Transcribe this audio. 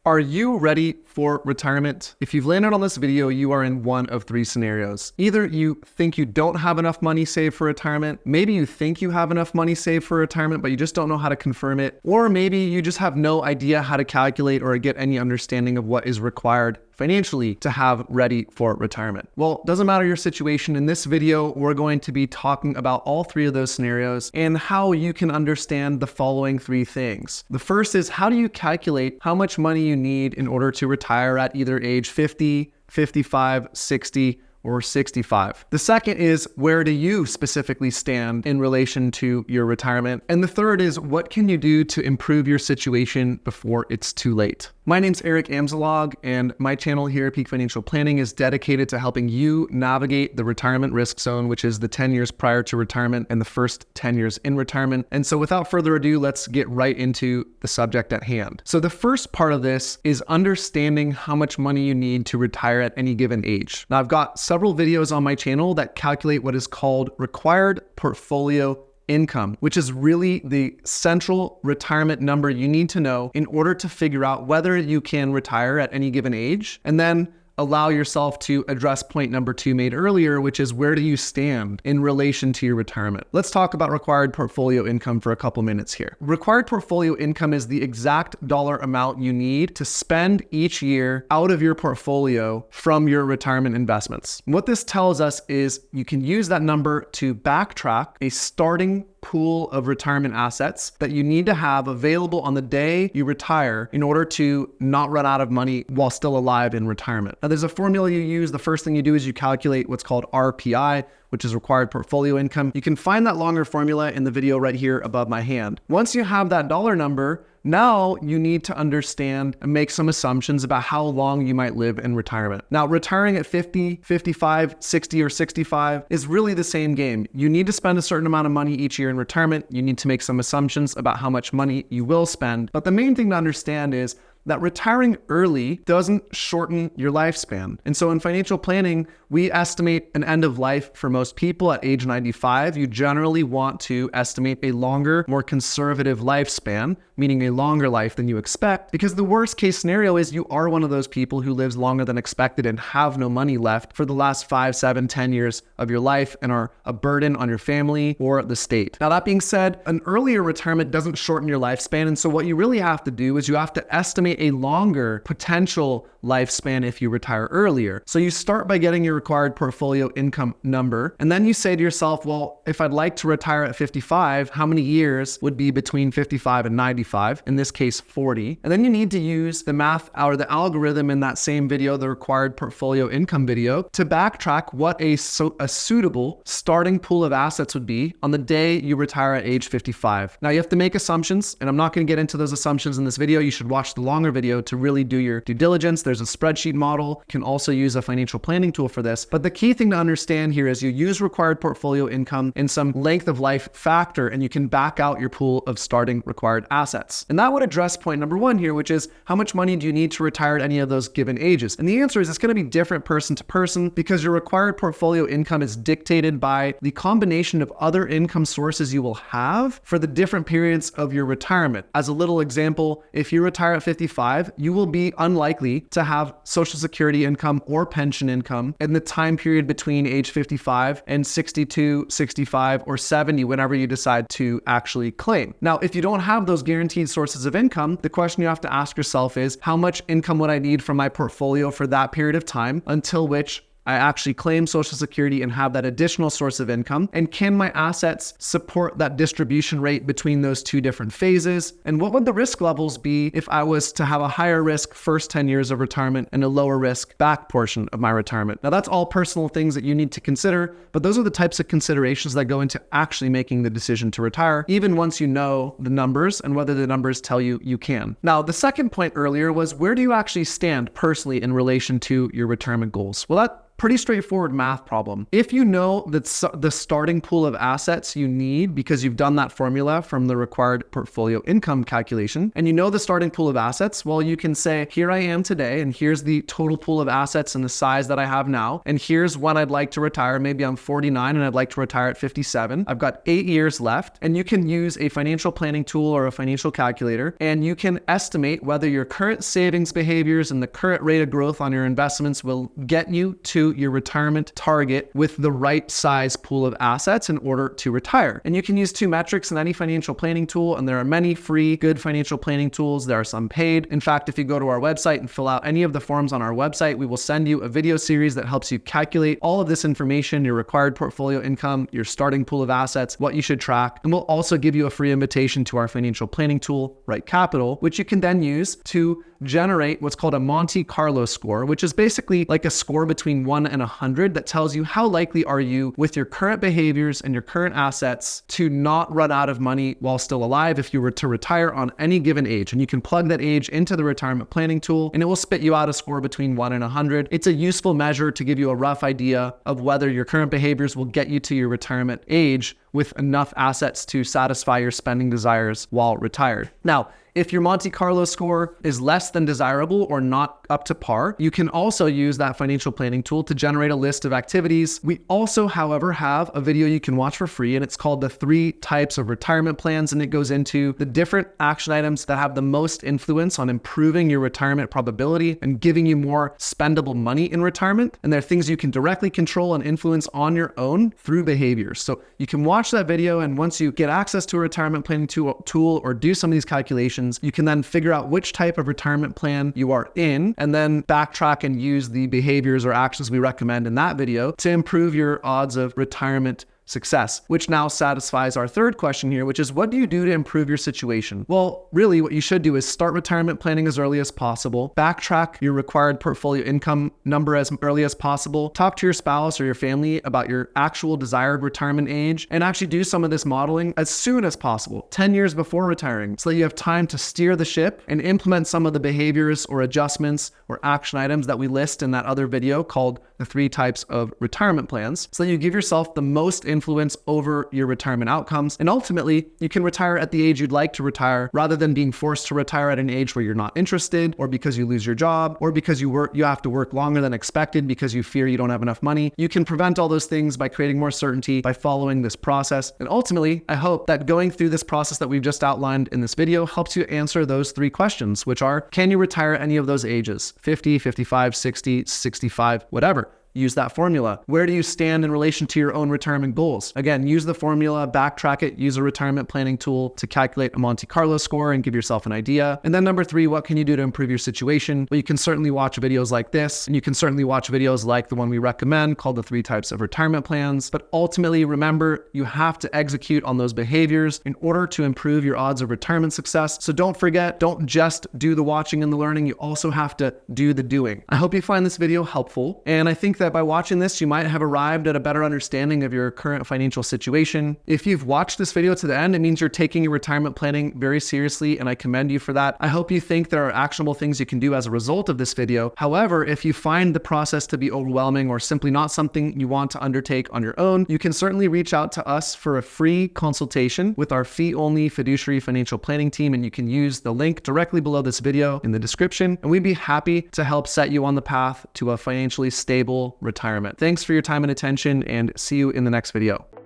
Are you ready for retirement? If you've landed on this video, you are in one of three scenarios. Either you think you don't have enough money saved for retirement, maybe you think you have enough money saved for retirement, but you just don't know how to confirm it, or maybe you just have no idea how to calculate or get any understanding of what is required financially to have ready for retirement. Well, doesn't matter your situation. In this video, we're going to be talking about all three of those scenarios and how you can understand the following three things. The first is, how do you calculate how much money you need in order to retire at either age 50, 55, 60, or 65. The second is, where do you specifically stand in relation to your retirement? And the third is, what can you do to improve your situation before it's too late? My name's Amzalag, and my channel here at Peak Financial Planning is dedicated to helping you navigate the retirement risk zone, which is the 10 years prior to retirement and the first 10 years in retirement. And so without further ado, let's get right into the subject at hand. So the first part of this is understanding how much money you need to retire at any given age. Now, I've got several videos on my channel that calculate what is called required portfolio income, which is really the central retirement number you need to know in order to figure out whether you can retire at any given age, and then allow yourself to address point number 2 made earlier, which is, where do you stand in relation to your retirement? Let's talk about required portfolio income for a couple minutes here. Required portfolio income is the exact dollar amount you need to spend each year out of your portfolio from your retirement investments. What this tells us is you can use that number to backtrack a starting pool of retirement assets that you need to have available on the day you retire in order to not run out of money while still alive in retirement. Now, there's a formula you use. The first thing you do is you calculate what's called RPI, which is required portfolio income. You can find that longer formula in the video right here above my hand. Once you have that dollar number, now you need to understand and make some assumptions about how long you might live in retirement. Now, retiring at 50, 55, 60, or 65 is really the same game. You need to spend a certain amount of money each year in retirement. You need to make some assumptions about how much money you will spend. But the main thing to understand is that retiring early doesn't shorten your lifespan. And so in financial planning, we estimate an end of life for most people at age 95. You generally want to estimate a longer, more conservative lifespan, meaning a longer life than you expect, because the worst case scenario is you are one of those people who lives longer than expected and have no money left for the last 5, 7, 10 years of your life and are a burden on your family or the state. Now, that being said, an earlier retirement doesn't shorten your lifespan. And so what you really have to do is you have to estimate a longer potential lifespan if you retire earlier. So you start by getting your required portfolio income number, and then you say to yourself, well, if I'd like to retire at 55, how many years would be between 55 and 95? In this case, 40. And then you need to use the math or the algorithm in that same video, the required portfolio income video, to backtrack what a suitable starting pool of assets would be on the day you retire at age 55. Now, you have to make assumptions, and I'm not going to get into those assumptions in this video. You should watch the longer video to really do your due diligence. There's a spreadsheet model. You can also use a financial planning tool for this. But the key thing to understand here is you use required portfolio income in some length of life factor, and you can back out your pool of starting required assets. And that would address point number 1 here, which is, how much money do you need to retire at any of those given ages? And the answer is, it's going to be different person to person, because your required portfolio income is dictated by the combination of other income sources you will have for the different periods of your retirement. As a little example, if you retire at 55, you will be unlikely to have Social Security income or pension income in the time period between age 55 and 62, 65, or 70, whenever you decide to actually claim. Now, if you don't have those guaranteed sources of income, the question you have to ask yourself is, how much income would I need from my portfolio for that period of time until which I actually claim Social Security and have that additional source of income? And can my assets support that distribution rate between those two different phases? And what would the risk levels be if I was to have a higher risk first 10 years of retirement and a lower risk back portion of my retirement? Now, that's all personal things that you need to consider, but those are the types of considerations that go into actually making the decision to retire, even once you know the numbers and whether the numbers tell you you can. Now, the second point earlier was, where do you actually stand personally in relation to your retirement goals? Well, that pretty straightforward math problem. If you know that the starting pool of assets you need because you've done that formula from the required portfolio income calculation, and you know the starting pool of assets, well, you can say, here I am today, and here's the total pool of assets and the size that I have now, and here's when I'd like to retire. Maybe I'm 49 and I'd like to retire at 57. I've got 8 years left, and you can use a financial planning tool or a financial calculator, and you can estimate whether your current savings behaviors and the current rate of growth on your investments will get you to your retirement target with the right size pool of assets in order to retire. And you can use 2 metrics in any financial planning tool, and there are many free, good financial planning tools. There are some paid. In fact, if you go to our website and fill out any of the forms on our website, we will send you a video series that helps you calculate all of this information, your required portfolio income, your starting pool of assets, what you should track. And we'll also give you a free invitation to our financial planning tool, Right Capital, which you can then use to generate what's called a Monte Carlo score, which is basically like a score between 1 and 100 that tells you how likely are you with your current behaviors and your current assets to not run out of money while still alive if you were to retire on any given age. And you can plug that age into the retirement planning tool, and it will spit you out a score between 1 and 100. It's a useful measure to give you a rough idea of whether your current behaviors will get you to your retirement age with enough assets to satisfy your spending desires while retired. Now, if your Monte Carlo score is less than desirable or not up to par, you can also use that financial planning tool to generate a list of activities. We also, however, have a video you can watch for free, and it's called the 3 types of retirement plans, and it goes into the different action items that have the most influence on improving your retirement probability and giving you more spendable money in retirement. And there are things you can directly control and influence on your own through behaviors. So you can watch that video, and once you get access to a retirement planning tool or do some of these calculations, you can then figure out which type of retirement plan you are in, and then backtrack and use the behaviors or actions we recommend in that video to improve your odds of retirement success, which now satisfies our third question here, which is, what do you do to improve your situation? Well, really what you should do is start retirement planning as early as possible, backtrack your required portfolio income number as early as possible, talk to your spouse or your family about your actual desired retirement age, and actually do some of this modeling as soon as possible, 10 years before retiring, so that you have time to steer the ship and implement some of the behaviors or adjustments or action items that we list in that other video called the 3 types of retirement plans, so that you give yourself the most influence over your retirement outcomes. And ultimately, you can retire at the age you'd like to retire rather than being forced to retire at an age where you're not interested, or because you lose your job, or because you have to work longer than expected because you fear you don't have enough money. You can prevent all those things by creating more certainty by following this process. And ultimately, I hope that going through this process that we've just outlined in this video helps you answer those 3 questions, which are, can you retire at any of those ages? 50, 55, 60, 65, whatever. Use that formula. Where do you stand in relation to your own retirement goals? Again, use the formula, backtrack it, use a retirement planning tool to calculate a Monte Carlo score and give yourself an idea. And then number 3, what can you do to improve your situation? Well, you can certainly watch videos like this, and you can certainly watch videos like the one we recommend called the 3 types of retirement plans. But ultimately, remember, you have to execute on those behaviors in order to improve your odds of retirement success. So don't forget, don't just do the watching and the learning, you also have to do the doing. I hope you find this video helpful, and I think that by watching this, you might have arrived at a better understanding of your current financial situation. If you've watched this video to the end, it means you're taking your retirement planning very seriously, and I commend you for that. I hope you think there are actionable things you can do as a result of this video. However, if you find the process to be overwhelming or simply not something you want to undertake on your own, you can certainly reach out to us for a free consultation with our fee-only fiduciary financial planning team, and you can use the link directly below this video in the description, and we'd be happy to help set you on the path to a financially stable retirement. Thanks for your time and attention, and see you in the next video.